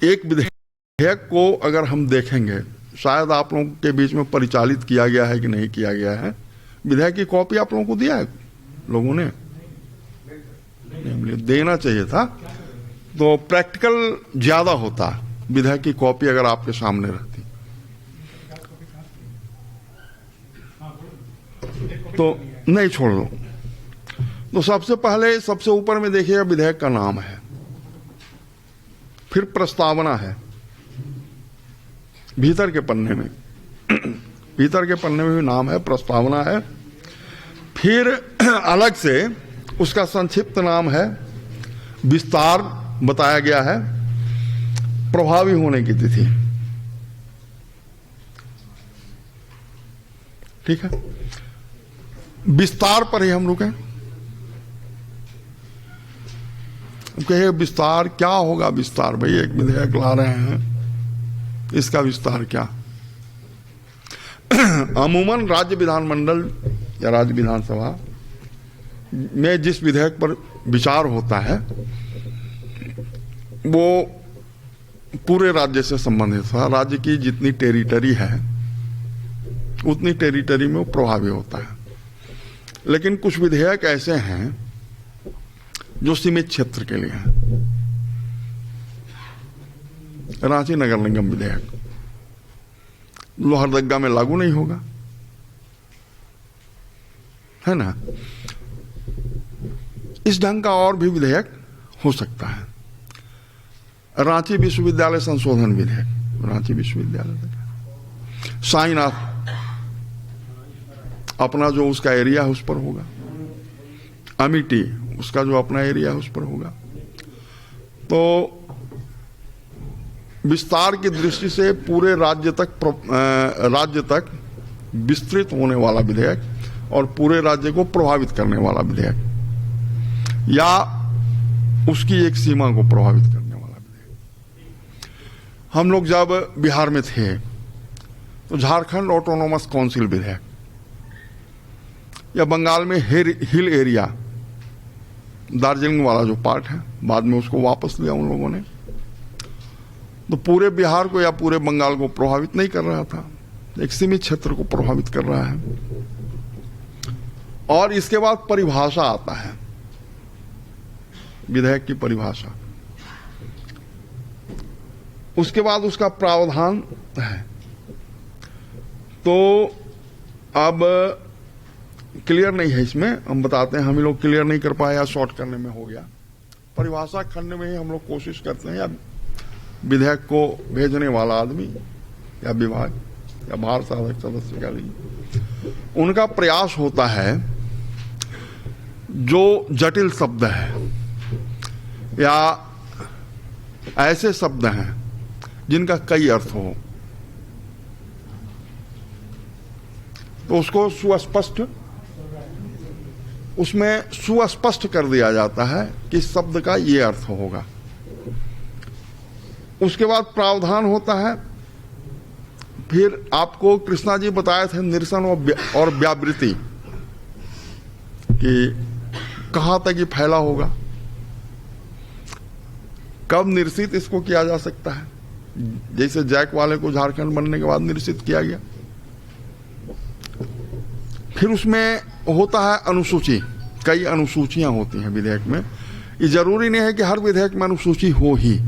एक विधेयक को अगर हम देखेंगे, शायद आप लोगों के बीच में परिचालित किया गया है कि नहीं किया गया है, विधेयक की कॉपी आप लोगों को दिया है लोगों ने? देना चाहिए था, तो प्रैक्टिकल ज्यादा होता विधेयक की कॉपी अगर आपके सामने रहती। तो नहीं छोड़ दो। तो सबसे पहले सबसे ऊपर में देखिएगा विधेयक का नाम है, फिर प्रस्तावना है भीतर के पन्ने में, भीतर के पन्ने में भी नाम है, प्रस्तावना है, फिर अलग से उसका संक्षिप्त नाम है, विस्तार बताया गया है, प्रभावी होने की तिथि। ठीक है, विस्तार पर ही हम रुके। कहे विस्तार क्या होगा? विस्तार भाई एक विधेयक ला रहे हैं, इसका विस्तार क्या? अमूमन राज्य विधानमंडल या राज्य विधानसभा में जिस विधेयक पर विचार होता है वो पूरे राज्य से संबंधित है। राज्य की जितनी टेरिटरी है उतनी टेरिटरी में वो प्रभावी होता है। लेकिन कुछ विधेयक ऐसे हैं जो सीमित क्षेत्र के लिए हैं। रांची नगर निगम विधेयक लोहरदगा में लागू नहीं होगा, है ना? इस ढंग का और भी विधेयक हो सकता है। रांची विश्वविद्यालय संशोधन विधेयक, रांची विश्वविद्यालय साईनाथ अपना जो उसका एरिया है उस पर होगा, अमेठी उसका जो अपना एरिया है उस पर होगा। तो विस्तार की दृष्टि से पूरे राज्य तक विस्तृत होने वाला विधेयक और पूरे राज्य को प्रभावित करने वाला विधेयक या उसकी एक सीमा को प्रभावित करने वाला विधेयक। हम लोग जब बिहार में थे तो झारखंड ऑटोनोमस काउंसिल विधेयक या बंगाल में हिल एरिया दार्जिलिंग वाला जो पार्ट है, बाद में उसको वापस लिया उन लोगों ने, तो पूरे बिहार को या पूरे बंगाल को प्रभावित नहीं कर रहा था, एक सीमित क्षेत्र को प्रभावित कर रहा है। और इसके बाद परिभाषा आता है, विधेयक की परिभाषा, उसके बाद उसका प्रावधान है। तो अब क्लियर नहीं है इसमें, हम बताते हैं, हम लोग क्लियर नहीं कर पाए या शॉर्ट करने में हो गया। परिभाषा खंड में ही हम लोग कोशिश करते हैं, या विधेयक को भेजने वाला आदमी या विभाग या भार साधक सदस्य का लिए उनका प्रयास होता है जो जटिल शब्द है या ऐसे शब्द हैं जिनका कई अर्थ हो, तो उसको उसमें सुस्पष्ट कर दिया जाता है कि शब्द का ये अर्थ होगा। उसके बाद प्रावधान होता है। फिर आपको कृष्णा जी बताए थे निरसन और व्यावृत्ति कि कहां तक ये फैला होगा, कब निरसित इसको किया जा सकता है। जैसे जैक वाले को झारखंड बनने के बाद निरसित किया गया। फिर उसमें होता है अनुसूची, कई अनुसूचियां होती हैं विधेयक में। ये जरूरी नहीं है कि हर विधेयक में अनुसूची हो ही,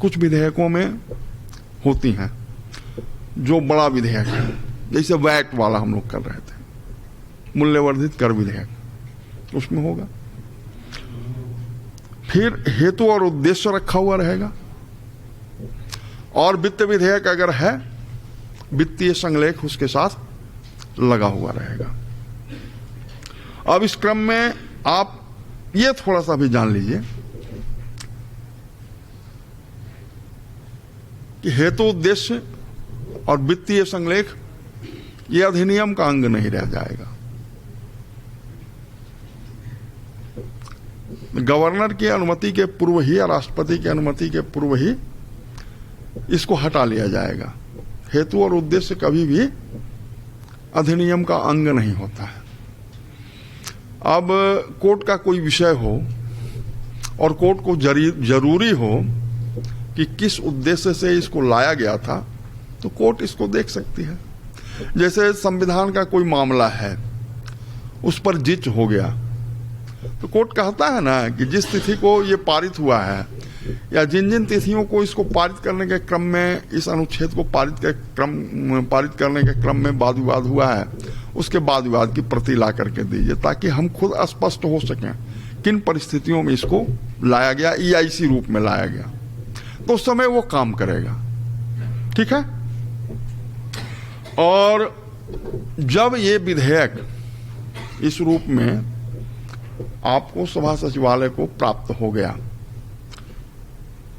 कुछ विधेयकों में होती हैं जो बड़ा विधेयक है, जैसे वैट वाला हम लोग कर रहे थे, मूल्यवर्धित कर विधेयक, उसमें होगा। फिर हेतु और उद्देश्य रखा हुआ रहेगा। और वित्त विधेयक अगर है, वित्तीय संलेख उसके साथ लगा हुआ रहेगा। अब इस क्रम में आप ये थोड़ा सा भी जान लीजिए कि हेतु उद्देश्य और वित्तीय संलेख ये अधिनियम का अंग नहीं रह जाएगा। गवर्नर की अनुमति के पूर्व ही या राष्ट्रपति की अनुमति के पूर्व ही इसको हटा लिया जाएगा। हेतु और उद्देश्य कभी भी अधिनियम का अंग नहीं होता है। अब कोर्ट का कोई विषय हो और कोर्ट को जरूरी हो कि किस उद्देश्य से इसको लाया गया था, तो कोर्ट इसको देख सकती है। जैसे संविधान का कोई मामला है, उस पर जिच हो गया, तो कोर्ट कहता है ना कि जिस तिथि को ये पारित हुआ है या जिन जिन तिथियों को इसको पारित करने के क्रम में, इस अनुच्छेद को पारित करने के क्रम में वाद विवाद हुआ है, उसके वाद विवाद की प्रति ला करके दीजिए, ताकि हम खुद स्पष्ट हो सकें किन परिस्थितियों में इसको लाया गया, EIC रूप में लाया गया, तो उस समय वो काम करेगा। ठीक है। और जब ये विधेयक इस रूप में आपको सभा सचिवालय को प्राप्त हो गया,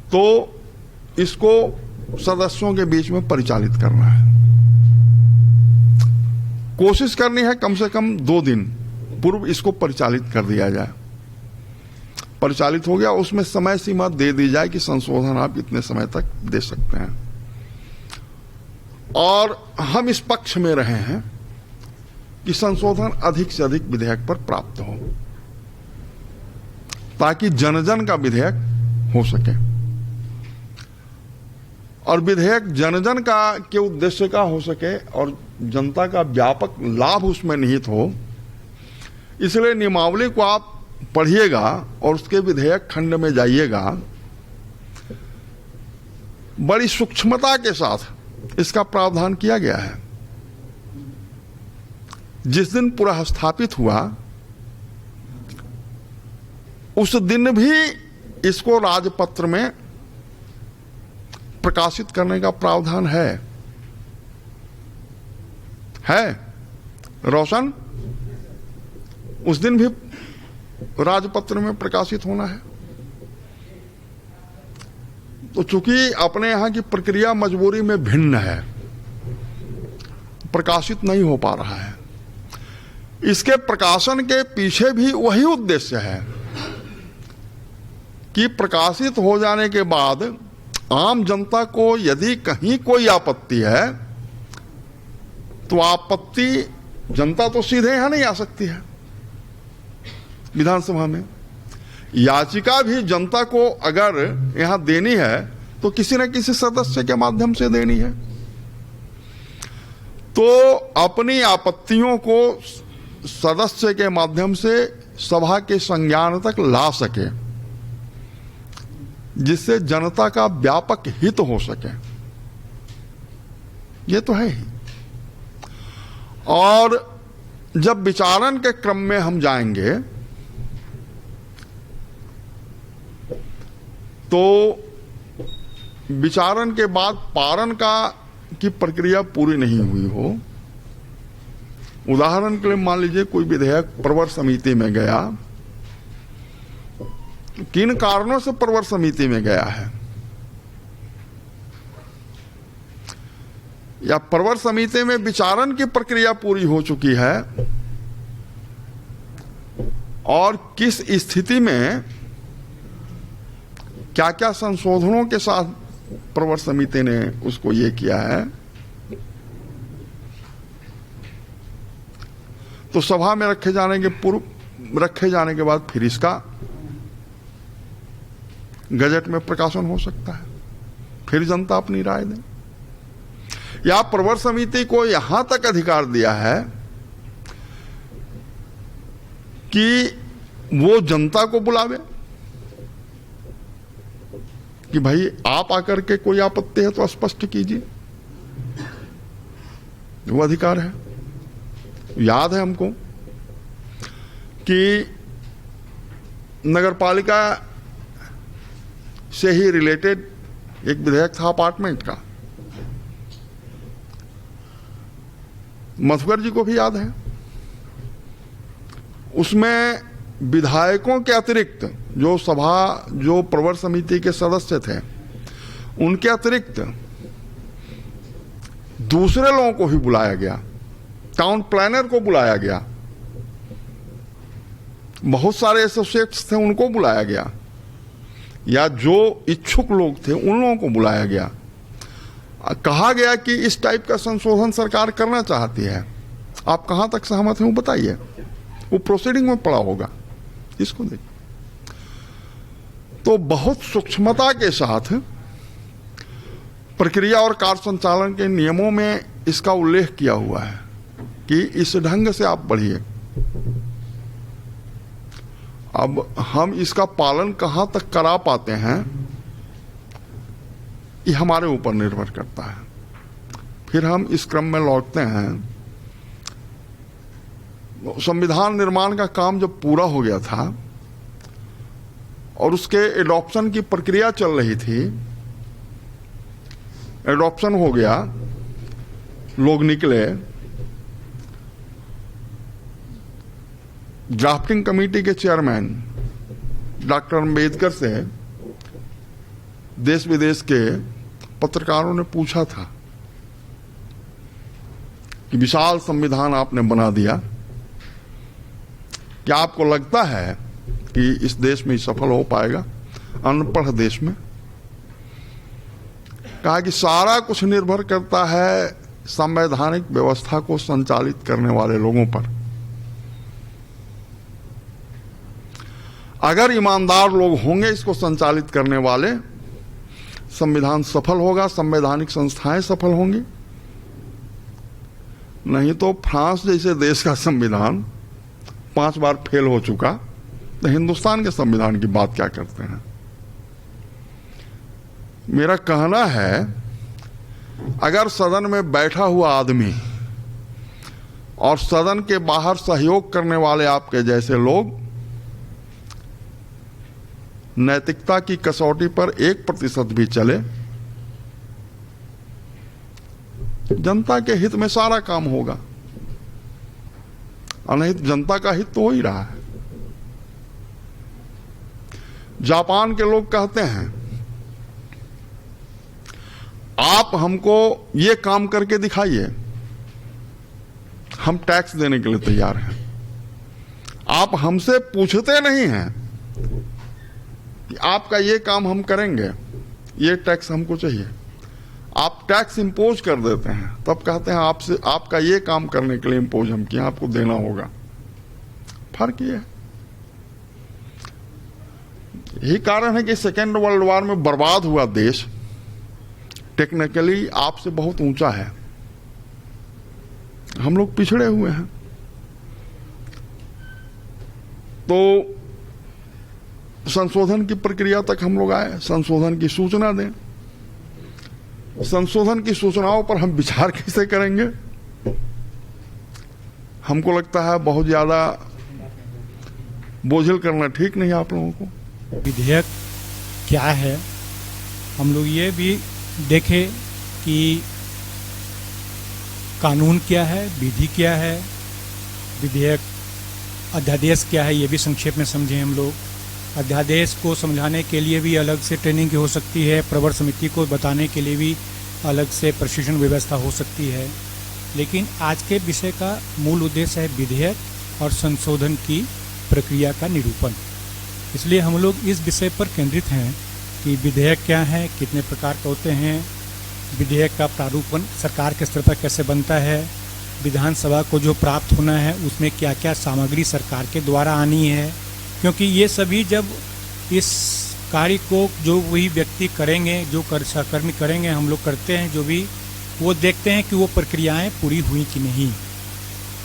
तो इसको सदस्यों के बीच में परिचालित करना है। कोशिश करनी है कम से कम 2 दिन पूर्व इसको परिचालित कर दिया जाए। परिचालित हो गया, उसमें समय सीमा दे दी जाए कि संशोधन आप इतने समय तक दे सकते हैं। और हम इस पक्ष में रहे हैं कि संशोधन अधिक से अधिक विधेयक पर प्राप्त हो, ताकि जन जन का विधेयक हो सके। और विधेयक जन जन का के उद्देश्य का हो सके और जनता का व्यापक लाभ उसमें निहित हो, इसलिए नियमावली को आप पढ़िएगा और उसके विधेयक खंड में जाइएगा, बड़ी सूक्ष्मता के साथ इसका प्रावधान किया गया है। जिस दिन पुनः स्थापित हुआ, उस दिन भी इसको राजपत्र में प्रकाशित करने का प्रावधान है रोशन, उस दिन भी राजपत्र में प्रकाशित होना है। तो चूंकि अपने यहां की प्रक्रिया मजबूरी में भिन्न है, प्रकाशित नहीं हो पा रहा है। इसके प्रकाशन के पीछे भी वही उद्देश्य है कि प्रकाशित हो जाने के बाद आम जनता को यदि कहीं कोई आपत्ति है, तो आपत्ति जनता तो सीधे यहां नहीं आ सकती है विधानसभा में। याचिका भी जनता को अगर यहां देनी है तो किसी न किसी सदस्य के माध्यम से देनी है। तो अपनी आपत्तियों को सदस्य के माध्यम से सभा के संज्ञान तक ला सके, जिससे जनता का व्यापक हित हो सके, ये तो है ही। और जब विचारण के क्रम में हम जाएंगे तो विचारण के बाद पारण की प्रक्रिया पूरी नहीं हुई हो। उदाहरण के लिए मान लीजिए कोई विधेयक प्रवर समिति में गया, किन कारणों से प्रवर समिति में गया है, या प्रवर समिति में विचारण की प्रक्रिया पूरी हो चुकी है और किस स्थिति में क्या क्या संशोधनों के साथ प्रवर समिति ने उसको ये किया है, तो सभा में रखे जाने के बाद फिर इसका गजट में प्रकाशन हो सकता है, फिर जनता अपनी राय दे। या प्रवर समिति को यहां तक अधिकार दिया है कि वो जनता को बुलावे कि भाई आप आकर के कोई आपत्ति है तो स्पष्ट कीजिए, वो अधिकार है। याद है हमको कि नगरपालिका से ही रिलेटेड एक विधेयक था अपार्टमेंट का, मधुकर जी को भी याद है। उसमें विधायकों के अतिरिक्त जो प्रवर समिति के सदस्य थे, उनके अतिरिक्त दूसरे लोगों को भी बुलाया गया, टाउन प्लानर को बुलाया गया, बहुत सारे एसोसिएट्स थे उनको बुलाया गया, या जो इच्छुक लोग थे उन लोगों को बुलाया गया। कहा गया कि इस टाइप का संशोधन सरकार करना चाहती है, आप कहां तक सहमत हैं वो बताइए। वो प्रोसीडिंग में पड़ा होगा, इसको देखिए। तो बहुत सूक्ष्मता के साथ प्रक्रिया और कार्य संचालन के नियमों में इसका उल्लेख किया हुआ है कि इस ढंग से आप बढ़िए। अब हम इसका पालन कहां तक करा पाते हैं ये हमारे ऊपर निर्भर करता है। फिर हम इस क्रम में लौटते हैं। संविधान निर्माण का काम जब पूरा हो गया था और उसके एडॉप्शन की प्रक्रिया चल रही थी, एडॉप्शन हो गया, लोग निकले, ड्राफ्टिंग कमेटी के चेयरमैन डॉक्टर अंबेडकर से देश विदेश के पत्रकारों ने पूछा था कि विशाल संविधान आपने बना दिया, क्या आपको लगता है कि इस देश में सफल हो पाएगा, अनपढ़ देश में? कहा कि सारा कुछ निर्भर करता है संवैधानिक व्यवस्था को संचालित करने वाले लोगों पर। अगर ईमानदार लोग होंगे इसको संचालित करने वाले, संविधान सफल होगा, संवैधानिक संस्थाएं सफल होंगी। नहीं तो फ्रांस जैसे देश का संविधान 5 बार फेल हो चुका, तो हिंदुस्तान के संविधान की बात क्या करते हैं। मेरा कहना है, अगर सदन में बैठा हुआ आदमी और सदन के बाहर सहयोग करने वाले आपके जैसे लोग नैतिकता की कसौटी पर 1% भी चले, जनता के हित में सारा काम होगा। अनहित जनता का हित तो हो ही रहा है। जापान के लोग कहते हैं, आप हमको ये काम करके दिखाइए, हम टैक्स देने के लिए तैयार हैं। आप हमसे पूछते नहीं हैं कि आपका ये काम हम करेंगे, ये टैक्स हमको चाहिए। आप टैक्स इंपोज कर देते हैं, तब कहते हैं आपसे, आपका ये काम करने के लिए इंपोज हम किए, आपको देना होगा। फर्क ये है। यही कारण है कि सेकेंड वर्ल्ड वॉर में बर्बाद हुआ देश टेक्निकली आपसे बहुत ऊंचा है, हम लोग पिछड़े हुए हैं। तो संशोधन की प्रक्रिया तक हम लोग आए, संशोधन की सूचना दें। संशोधन की सूचनाओं पर हम विचार कैसे करेंगे? हमको लगता है बहुत ज्यादा बोझिल करना ठीक नहीं आप लोगों को। विधेयक क्या है, हम लोग ये भी देखें कि कानून क्या है, विधि क्या है, विधेयक अध्यादेश क्या है, ये भी संक्षेप में समझें हम लोग। अध्यादेश को समझाने के लिए भी अलग से ट्रेनिंग की हो सकती है, प्रवर समिति को बताने के लिए भी अलग से प्रशिक्षण व्यवस्था हो सकती है। लेकिन आज के विषय का मूल उद्देश्य है विधेयक और संशोधन की प्रक्रिया का निरूपण। इसलिए हम लोग इस विषय पर केंद्रित हैं कि विधेयक क्या है, कितने प्रकार के होते हैं, विधेयक का प्रारूपण सरकार के स्तर पर कैसे बनता है, विधानसभा को जो प्राप्त होना है उसमें क्या क्या सामग्री सरकार के द्वारा आनी है। क्योंकि ये सभी जब इस कार्य को जो वही व्यक्ति करेंगे, जो सहकर्मी करेंगे, हम लोग करते हैं जो भी, वो देखते हैं कि वो प्रक्रियाएं पूरी हुई कि नहीं,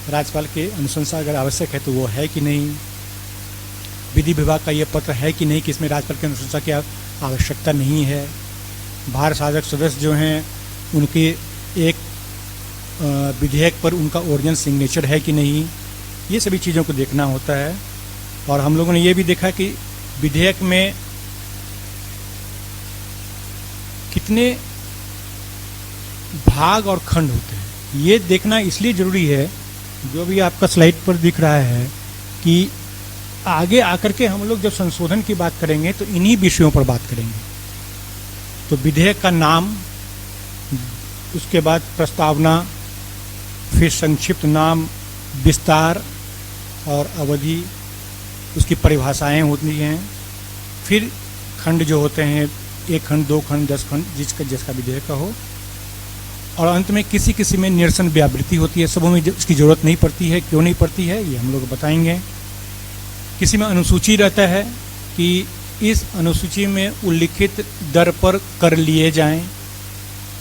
राज्यपाल के अनुशंसा अगर आवश्यक है तो वो है कि नहीं, विधि विभाग का ये पत्र है कि नहीं कि इसमें राज्यपाल की अनुशंसा की आवश्यकता नहीं है, भार साधक सदस्य जो हैं उनके एक विधेयक पर उनका ओरिजिनल सिग्नेचर है कि नहीं, ये सभी चीज़ों को देखना होता है। और हम लोगों ने ये भी देखा कि विधेयक में कितने भाग और खंड होते हैं, ये देखना इसलिए जरूरी है, जो भी आपका स्लाइड पर दिख रहा है कि आगे आकर के हम लोग जब संशोधन की बात करेंगे तो इन्हीं विषयों पर बात करेंगे। तो विधेयक का नाम, उसके बाद प्रस्तावना, फिर संक्षिप्त नाम, विस्तार और अवधि, उसकी परिभाषाएं होती हैं, फिर खंड जो होते हैं, 1 खंड, 2 खंड, 10 खंड, जिसका विधेयक का हो, और अंत में किसी किसी में निरसन व्यावृत्ति होती है। सबों में इसकी जरूरत नहीं पड़ती है, क्यों नहीं पड़ती है ये हम लोग बताएंगे। किसी में अनुसूची रहता है कि इस अनुसूची में उल्लिखित दर पर कर लिए जाएं,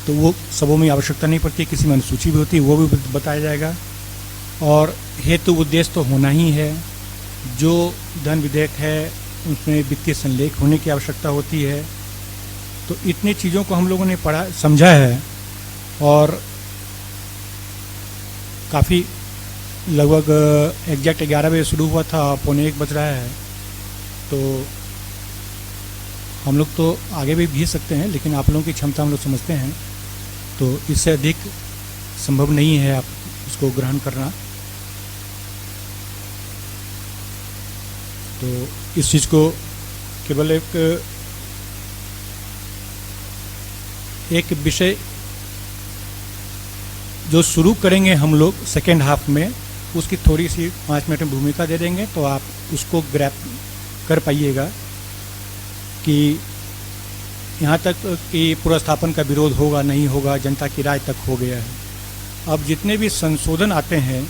तो वो सबों में आवश्यकता नहीं पड़ती, किसी में अनुसूची भी होती है, वो भी बताया जाएगा। और हेतु उद्देश्य तो होना ही है। जो धन विधेयक है उसमें वित्तीय संलेख होने की आवश्यकता होती है। तो इतनी चीज़ों को हम लोगों ने पढ़ा समझा है और काफ़ी लगभग एग्जैक्ट 11 बजे शुरू हुआ था, 12:45 बज रहा है। तो हम लोग तो आगे भी भेज सकते हैं, लेकिन आप लोगों की क्षमता हम लोग समझते हैं, तो इससे अधिक संभव नहीं है आप उसको ग्रहण करना। तो इस चीज़ को केवल एक विषय जो शुरू करेंगे हम लोग सेकेंड हाफ में, उसकी थोड़ी सी 5 मिनट में भूमिका दे देंगे, तो आप उसको ग्रैप कर पाइएगा कि यहाँ तक कि पुनर्स्थापन का विरोध होगा नहीं होगा, जनता की राय तक हो गया है। अब जितने भी संशोधन आते हैं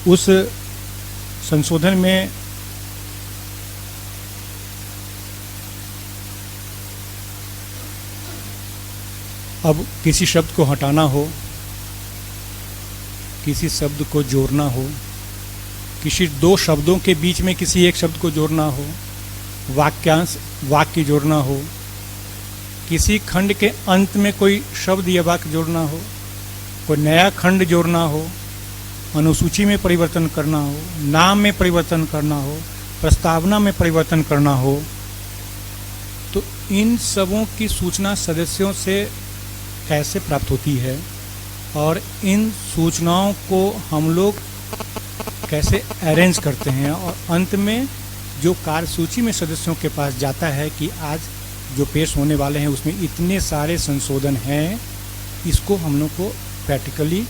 उस संशोधन में अब किसी शब्द को हटाना हो, किसी शब्द को जोड़ना हो, किसी दो शब्दों के बीच में किसी एक शब्द को जोड़ना हो, वाक्यांश वाक्य जोड़ना हो, किसी खंड के अंत में कोई शब्द या वाक्य जोड़ना हो, कोई नया खंड जोड़ना हो, अनुसूची में परिवर्तन करना हो, नाम में परिवर्तन करना हो, प्रस्तावना में परिवर्तन करना हो, तो इन सबों की सूचना सदस्यों से कैसे प्राप्त होती है और इन सूचनाओं को हम लोग कैसे अरेंज करते हैं और अंत में जो कार्यसूची में सदस्यों के पास जाता है कि आज जो पेश होने वाले हैं उसमें इतने सारे संशोधन हैं, इसको हम लोग को प्रैक्टिकली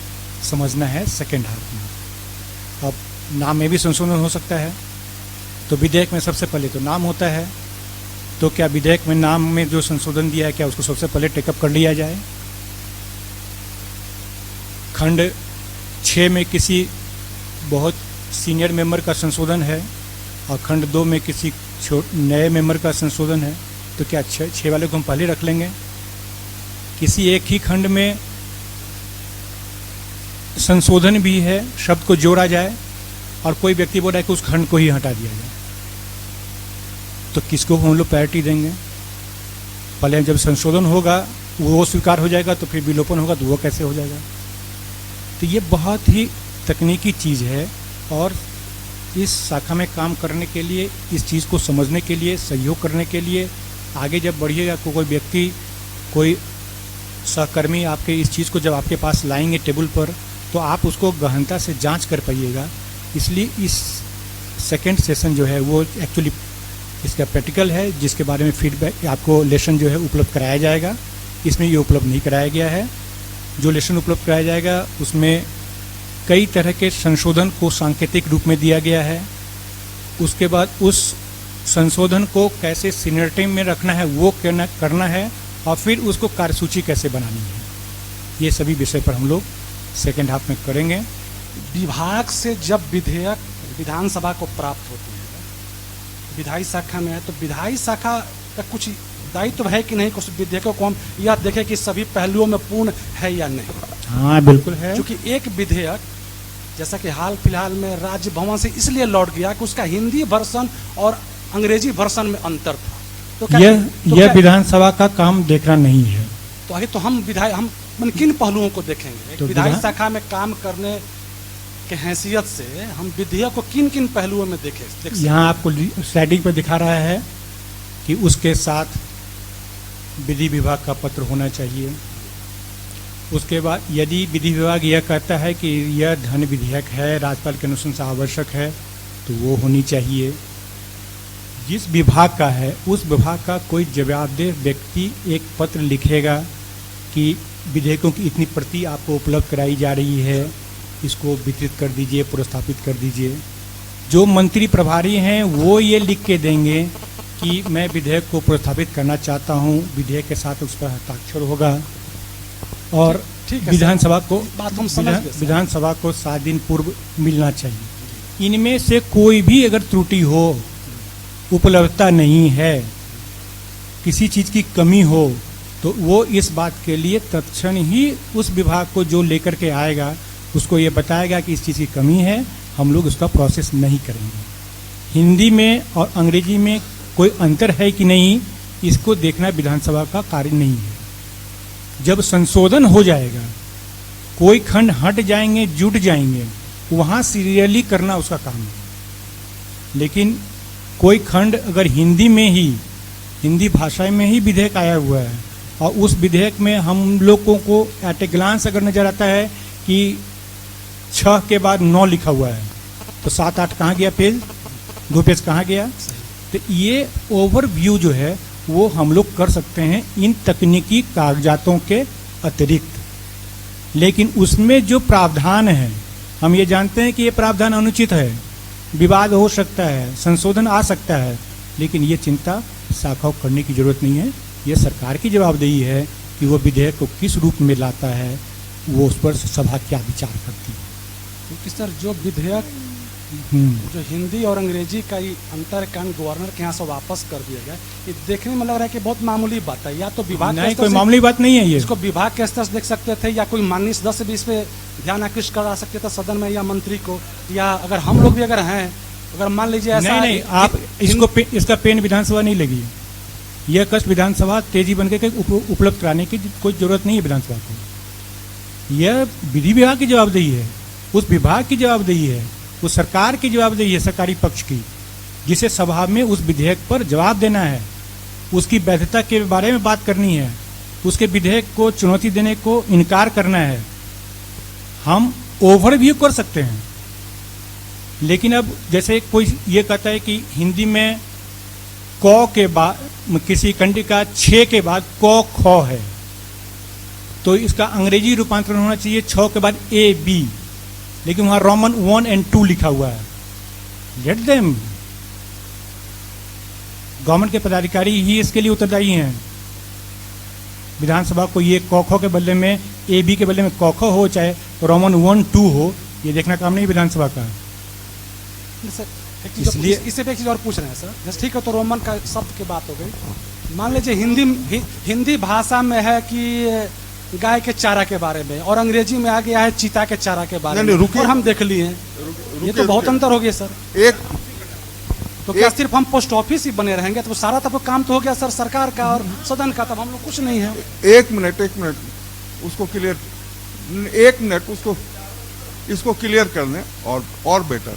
समझना है सेकेंड हाफ में। अब नाम में भी संशोधन हो सकता है, तो विधेयक में सबसे पहले तो नाम होता है, तो क्या विधेयक में नाम में जो संशोधन दिया है क्या उसको सबसे पहले टेकअप कर लिया जाए? खंड 6 में किसी बहुत सीनियर मेंबर का संशोधन है और खंड 2 में किसी नए मेंबर का संशोधन है, तो क्या 6 वाले को हम पहले रख लेंगे? किसी एक ही खंड में संशोधन भी है, शब्द को जोड़ा जाए और कोई व्यक्ति बोल रहा है कि उस खंड को ही हटा दिया जाए, तो किसको हम लोग प्रायोरिटी देंगे? पहले जब संशोधन होगा वो स्वीकार हो जाएगा, तो फिर विलोपन होगा तो वो कैसे हो जाएगा? तो ये बहुत ही तकनीकी चीज़ है और इस शाखा में काम करने के लिए, इस चीज़ को समझने के लिए, सहयोग करने के लिए आगे जब बढ़िएगा, कोई व्यक्ति, कोई सहकर्मी आपके इस चीज़ को जब आपके पास लाएंगे टेबल पर, तो आप उसको गहनता से जांच कर पाइएगा। इसलिए इस सेकेंड सेशन जो है वो एक्चुअली इसका प्रैक्टिकल है, जिसके बारे में फीडबैक आपको लेसन जो है उपलब्ध कराया जाएगा। इसमें ये उपलब्ध नहीं कराया गया है। जो लेसन उपलब्ध कराया जाएगा उसमें कई तरह के संशोधन को सांकेतिक रूप में दिया गया है। उसके बाद उस संशोधन को कैसे सीनियरिटी में रखना है वो करना है और फिर उसको कार्यसूची कैसे बनानी है, ये सभी विषय पर हम लोग सेकेंड हाफ में करेंगे। विभाग से जब विधेयक विधानसभा को प्राप्त होती है, विधायी शाखा में है, तो विधायी शाखा का कुछ दायित्व है कि नहीं, कुछ विधेयकों को हम यह देखें कि सभी पहलुओं में पूर्ण है या नहीं? हाँ बिल्कुल है, क्योंकि एक विधेयक जैसा कि हाल फिलहाल में राज्य भवन से इसलिए लौट गया कि उसका हिंदी वर्षन और अंग्रेजी वर्षन में अंतर था। तो यह विधानसभा का काम देखना नहीं है। तो हम किन पहलुओं को देखेंगे? तो विधायी शाखा में काम करने के हैसियत से हम विधेयक को किन किन पहलुओं में देखें? यहाँ आपको स्लाइडिंग पर दिखा रहा है कि उसके साथ विधि विभाग का पत्र होना चाहिए। उसके बाद यदि विधि विभाग यह कहता है कि यह धन विधेयक है, राज्यपाल के अनुशंसा आवश्यक है, तो वो होनी चाहिए। जिस विभाग का है उस विभाग का कोई जवाबदेह व्यक्ति एक पत्र लिखेगा कि विधेयकों की इतनी प्रति आपको उपलब्ध कराई जा रही है, इसको वितरित कर दीजिए, पुरस्तापित कर दीजिए। जो मंत्री प्रभारी हैं वो ये लिख के देंगे कि मैं विधेयक को पुरस्तापित करना चाहता हूँ, विधेयक के साथ उस पर हस्ताक्षर होगा और विधानसभा को विधानसभा को 7 दिन पूर्व मिलना चाहिए। इनमें से कोई भी अगर त्रुटि हो, उपलब्धता नहीं है, किसी चीज़ की कमी हो, तो वो इस बात के लिए तत्क्षण ही उस विभाग को जो लेकर के आएगा उसको ये बताएगा कि इस चीज़ की कमी है, हम लोग उसका प्रोसेस नहीं करेंगे। हिंदी में और अंग्रेजी में कोई अंतर है कि नहीं, इसको देखना विधानसभा का कार्य नहीं है। जब संशोधन हो जाएगा, कोई खंड हट जाएंगे, जुट जाएंगे, वहाँ सीरियली करना उसका काम है। लेकिन कोई खंड अगर हिंदी में ही, हिंदी भाषा में ही विधेयक आया हुआ है और उस विधेयक में हम लोगों को एट ए ग्लांस अगर नजर आता है कि 6 के बाद 9 लिखा हुआ है, तो 7, 8 कहाँ गया पेज, 2 पेज कहाँ गया? तो ये ओवरव्यू जो है वो हम लोग कर सकते हैं इन तकनीकी कागजातों के अतिरिक्त। लेकिन उसमें जो प्रावधान है, हम ये जानते हैं कि ये प्रावधान अनुचित है, विवाद हो सकता है, संशोधन आ सकता है, लेकिन ये चिंता शाखा को करने की जरूरत नहीं है। ये सरकार की जवाबदेही है कि वो विधेयक को किस रूप में लाता है, वो उस पर सभा क्या विचार करती है। क्योंकि सर जो विधेयक जो हिंदी और अंग्रेजी का ही अंतर कान गवर्नर के यहाँ से वापस कर दिया गया, ये देखने में लग रहा है कि बहुत मामूली बात है। या तो विभाग नहीं, कोई मामूली बात नहीं है ये। इसको विभाग के स्तर से देख सकते थे, या कोई माननीय सदस्य भी इस पे ध्यान आकृष्ट करा सकते थे सदन में, या मंत्री को, या अगर हम लोग भी अगर हैं, अगर मान लीजिए ऐसा नहीं, आप इसका पेन विधानसभा नहीं लगी। यह कष्ट विधानसभा तेजी बन के उपलब्ध कराने की कोई जरूरत नहीं है विधानसभा को। यह विधि विभाग की जवाबदेही है, उस विभाग की जवाबदेही है, उस सरकार की जवाबदेही है, सरकारी पक्ष की, जिसे सभा में उस विधेयक पर जवाब देना है, उसकी वैधता के बारे में बात करनी है, उसके विधेयक को चुनौती देने को इनकार करना है। हम ओवरव्यू कर सकते हैं, लेकिन अब जैसे कोई ये कहता है कि हिंदी में क के बाद किसी कंडी का 6 के बाद क ख है, तो इसका अंग्रेजी रूपांतरण होना चाहिए 6 के बाद ए बी, लेकिन वहां रोमन 1 और 2 लिखा हुआ है। लेट देम, गवर्नमेंट के पदाधिकारी ही इसके लिए उत्तरदायी हैं। विधानसभा को ये क ख के बदले में ए बी के बदले में क ख हो, चाहे रोमन 1 2 हो, ये देखना काम नहीं विधानसभा का। इसलिए इससे एक चीज और पूछ रहे हैं सर, जैसे ठीक है तो रोमन का शब्द की बात हो गई, मान लीजिए हिंदी भाषा में है कि गाय के चारा के बारे में, और अंग्रेजी में आ गया है चीता के चारा के बारे में, और हम देख लिए हैं, ये तो बहुत अंतर हो गया सर। तो क्या सिर्फ हम पोस्ट ऑफिस ही बने रहेंगे? तो सारा तब काम तो हो गया सर सरकार का और सदन का, तब हम लोग कुछ नहीं है। एक मिनट उसको क्लियर, 1 मिनट उसको इसको क्लियर कर लें और बेटर।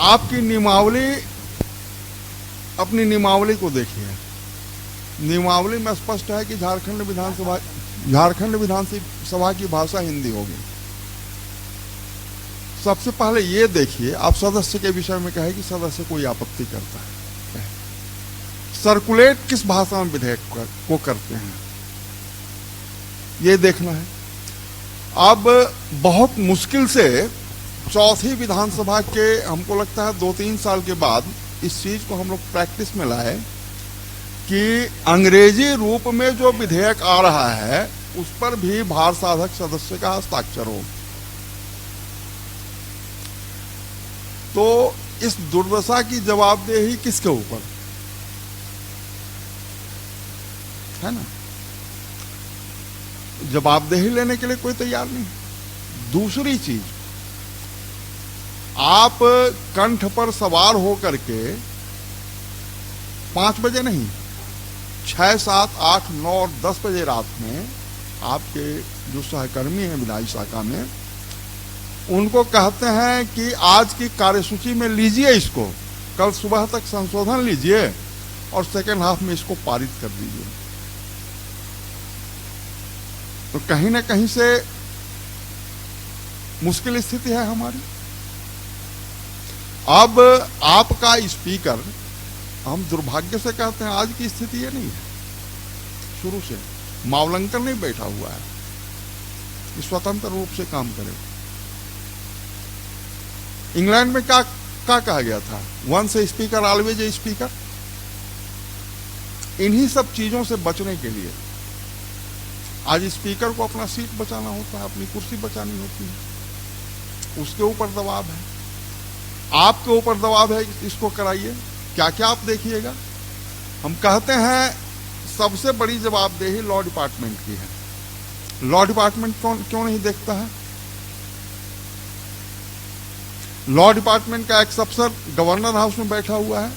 आपकी नियमावली, अपनी नियमावली को देखिए। नियमावली में स्पष्ट है कि झारखंड विधानसभा की भाषा हिंदी होगी। सबसे पहले ये देखिए, आप सदस्य के विषय में कहे कि सदस्य कोई आपत्ति करता है, सर्कुलेट किस भाषा में विधेयक को करते हैं, ये देखना है। अब बहुत मुश्किल से चौथी विधानसभा के, हमको लगता है 2-3 साल के बाद इस चीज को हम लोग प्रैक्टिस में लाए कि अंग्रेजी रूप में जो विधेयक आ रहा है उस पर भी भार साधक सदस्य का हस्ताक्षर हो। तो इस दुर्दशा की जवाबदेही किसके ऊपर है ना? जवाबदेही लेने के लिए कोई तैयार नहीं। दूसरी चीज, आप कंठ पर सवार हो करके 5 बजे नहीं, 6, 7, 8, 9 और 10 बजे रात में आपके जो सहकर्मी हैं विधायी शाखा में, उनको कहते हैं कि आज की कार्यसूची में लीजिए इसको, कल सुबह तक संशोधन लीजिए और सेकेंड हाफ में इसको पारित कर दीजिए। तो कहीं ना कहीं से मुश्किल स्थिति है हमारी। अब आपका स्पीकर, हम दुर्भाग्य से कहते हैं आज की स्थिति ये नहीं है, शुरू से मावलंकर नहीं बैठा हुआ है कि स्वतंत्र रूप से काम करे। इंग्लैंड में क्या कहा गया था, once a speaker always a speaker. इन्हीं सब चीजों से बचने के लिए आज स्पीकर को अपना सीट बचाना होता है, अपनी कुर्सी बचानी होती है, उसके ऊपर दबाव है, आपके ऊपर दबाव है, इसको कराइए। क्या क्या आप देखिएगा। हम कहते हैं सबसे बड़ी जवाबदेही लॉ डिपार्टमेंट की है। लॉ डिपार्टमेंट क्यों नहीं देखता है? लॉ डिपार्टमेंट का एक अफसर गवर्नर हाउस में बैठा हुआ है।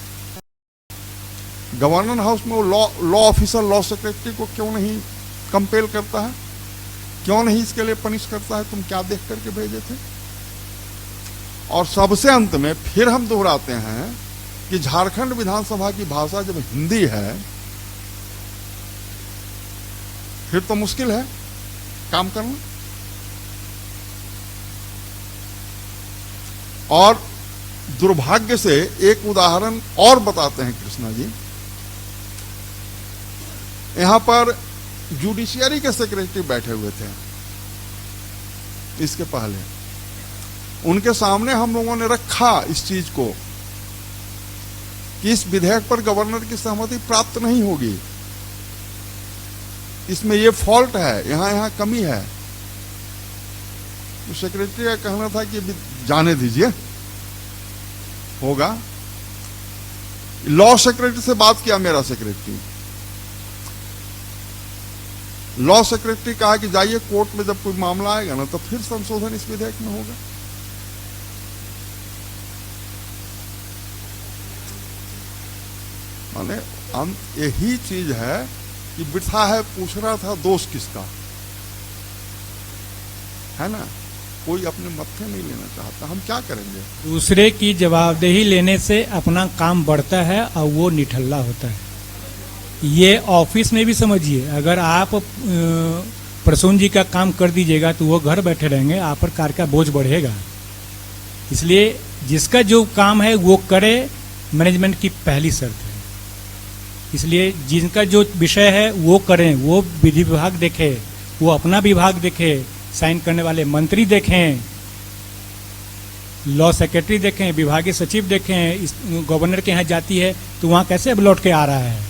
गवर्नर हाउस में वो लॉ ऑफिसर, लॉ सेक्रेटरी को क्यों नहीं कंपेल करता है? क्यों नहीं इसके लिए पनिश करता है? तुम क्या देख करके भेजे थे? और सबसे अंत में फिर हम दोहराते हैं कि झारखंड विधानसभा की भाषा जब हिंदी है फिर तो मुश्किल है काम करना। और दुर्भाग्य से एक उदाहरण और बताते हैं कृष्णा जी। यहां पर जुडिशियरी के सेक्रेटरी बैठे हुए थे इसके पहले, उनके सामने हम लोगों ने रखा इस चीज को कि इस विधेयक पर गवर्नर की सहमति प्राप्त नहीं होगी, इसमें ये फॉल्ट है, यहां कमी है। तो सेक्रेटरी का कहना था कि जाने दीजिए, होगा। लॉ सेक्रेटरी से बात किया मेरा सेक्रेटरी, लॉ सेक्रेटरी कहा कि जाइए कोर्ट में जब कोई मामला आएगा ना तो फिर संशोधन इस विधेयक में होगा। माने यही चीज है कि बिठा है, पूछ रहा था दोष किसका है ना, कोई अपने मत्थे नहीं लेना चाहता। हम क्या करेंगे? दूसरे की जवाबदेही लेने से अपना काम बढ़ता है और वो निठल्ला होता है। ये ऑफिस में भी समझिए, अगर आप प्रसून जी का काम कर दीजिएगा तो वो घर बैठे रहेंगे, आप पर कार्य का बोझ बढ़ेगा। इसलिए जिसका जो काम है वो करे, मैनेजमेंट की पहली शर्त है। इसलिए जिनका जो विषय है वो करें, वो विधि विभाग देखे, वो अपना विभाग देखे, साइन करने वाले मंत्री देखें, लॉ सेक्रेटरी देखें, विभागीय सचिव देखें। इस गवर्नर के यहाँ जाती है तो वहाँ कैसे अब लौट के आ रहा है?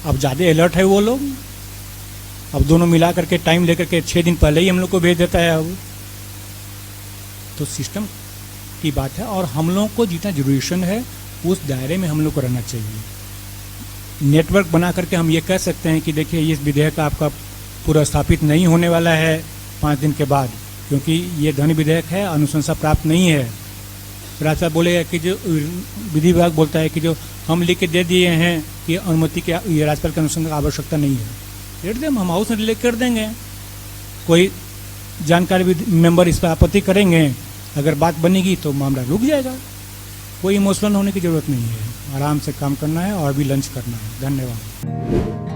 अब ज़्यादा अलर्ट है वो लोग। अब दोनों मिला करके टाइम लेकर के 6 दिन पहले ही हम लोग को भेज देता है। अब तो सिस्टम की बात है और हम लोगों को जितना ड्यूरेशन है उस दायरे में हम लोग को रहना चाहिए। नेटवर्क बना करके हम ये कह सकते हैं कि देखिए ये विधेयक आपका पूरा स्थापित नहीं होने वाला है 5 दिन के बाद, क्योंकि ये धन विधेयक है, अनुशंसा प्राप्त नहीं है। राज साहब बोलेगा कि जो विधि विभाग बोलता है कि जो हम लिख के दे दिए हैं कि अनुमति के ये राज्यपाल की अनुशंसा की आवश्यकता नहीं है, रेट दें, हम हाउस में रिलेक्ट कर देंगे। कोई जानकारी मेंबर इस पर आपत्ति करेंगे, अगर बात बनेगी तो मामला रुक जाएगा। कोई इमोशनल होने की जरूरत नहीं है, आराम से काम करना है और भी लंच करना है। धन्यवाद।